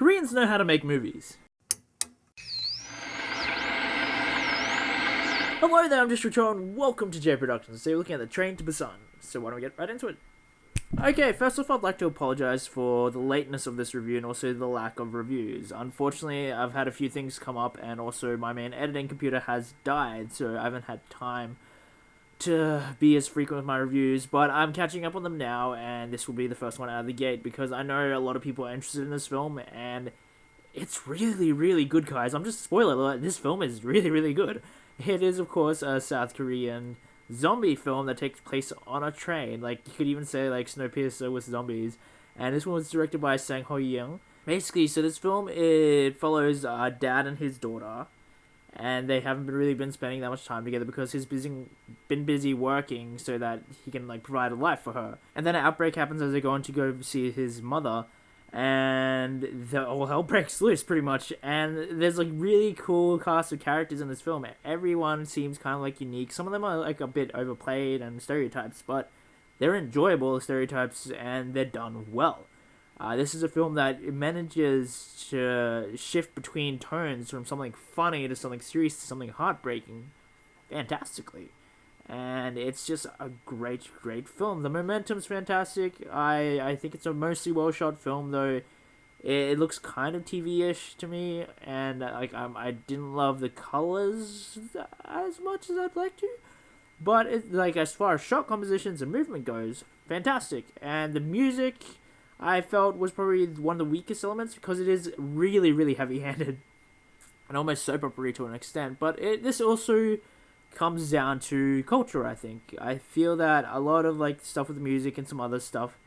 Koreans know how to make movies. Hello there, I'm just Richo, and welcome to J Productions. Today we're looking at the train to Busan. So why don't we get right into it? Okay, first off, I'd like to apologize for the lateness of this review and also the lack of reviews. Unfortunately, I've had a few things come up, and also my main editing computer has died, so I haven't had time to be as frequent with my reviews, but I'm catching up on them now, and this will be the first one out of the gate, because I know a lot of people are interested in this film, and it's really, really good, guys. I'm just spoiler alert, this film is really, really good. It is, of course, a South Korean zombie film that takes place on a train. Like, you could even say, like, Snowpiercer with zombies. And this one was directed by Sang-Ho-Young. Basically, so this film, it follows a dad and his daughter. And they haven't really been spending that much time together because he's been busy working so that he can, like, provide a life for her. And then an outbreak happens as they're going to go see his mother. And the whole hell breaks loose, pretty much. And there's, like, really cool cast of characters in this film. Everyone seems kind of, like, unique. Some of them are, like, a bit overplayed and stereotypes, but they're enjoyable stereotypes, and they're done well. This is a film that manages to shift between tones from something funny to something serious to something heartbreaking fantastically. And it's just a great, great film. The momentum's fantastic. I think it's a mostly well-shot film, though it looks kind of TV-ish to me. And I didn't love the colors as much as I'd like to. But as far as shot compositions and movement goes, fantastic. And the music, I felt, was probably one of the weakest elements because it is really, really heavy-handed and almost soap opera to an extent. But this also comes down to culture, I think. I feel that a lot of, like, stuff with the music and some other stuff,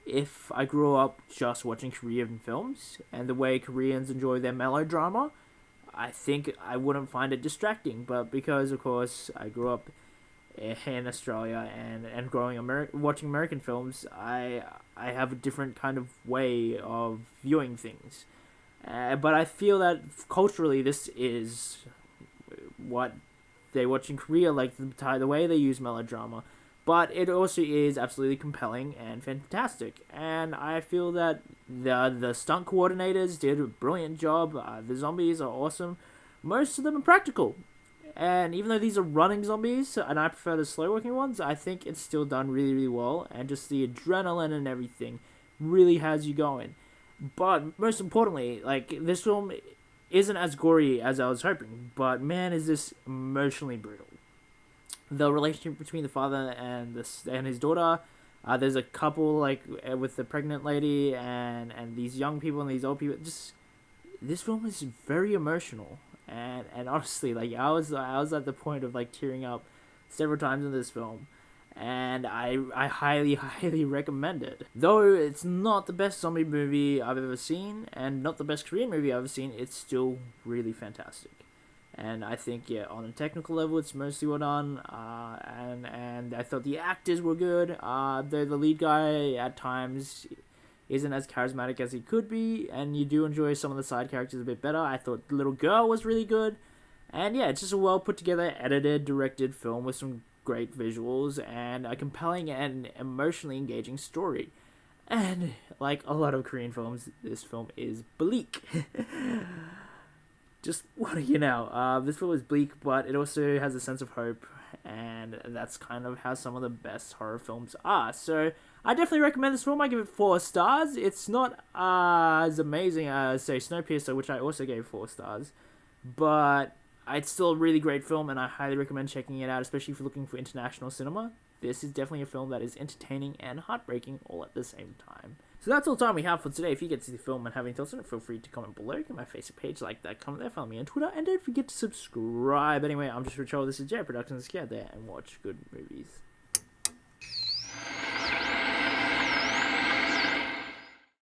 if I grew up just watching Korean films and the way Koreans enjoy their melodrama, I think I wouldn't find it distracting. But because, of course, I grew up in Australia and watching American films, I have a different kind of way of viewing things. But I feel that culturally this is what they watch in Korea, like the way they use melodrama, but it also is absolutely compelling and fantastic. And I feel that the stunt coordinators did a brilliant job. The zombies are awesome. Most of them are practical, and even though these are running zombies, and I prefer the slow working ones, I think it's still done really, really well. And just the adrenaline and everything really has you going. But most importantly, like, this film isn't as gory as I was hoping, but man, is this emotionally brutal. The relationship between the father and his daughter, there's a couple, like, with the pregnant lady and these young people and these old people. Just, this film is very emotional, and honestly, like, I was at the point of, like, tearing up several times in this film. And I highly, highly recommend it. Though it's not the best zombie movie I've ever seen, and not the best Korean movie I've ever seen, it's still really fantastic. And I think, yeah, on a technical level, it's mostly well done. And I thought the actors were good. The lead guy, at times, isn't as charismatic as he could be, and you do enjoy some of the side characters a bit better. I thought the little girl was really good. And yeah, it's just a well put together, edited, directed film with some great visuals and a compelling and emotionally engaging story. And like a lot of Korean films, this film is bleak. Just what you know, this film is bleak, but it also has a sense of hope, and that's kind of how some of the best horror films are. So I definitely recommend this film. I give it 4 stars. It's not as amazing as, say, Snowpiercer, which I also gave 4 stars, but it's still a really great film, and I highly recommend checking it out, especially if you're looking for international cinema. This is definitely a film that is entertaining and heartbreaking all at the same time. So that's all the time we have for today. If you get to see the film and have any thoughts on it, feel free to comment below. Get my Facebook page, like that, comment there, follow me on Twitter, and don't forget to subscribe. Anyway, I'm just Rich. This is J Productions. Get out there and watch good movies.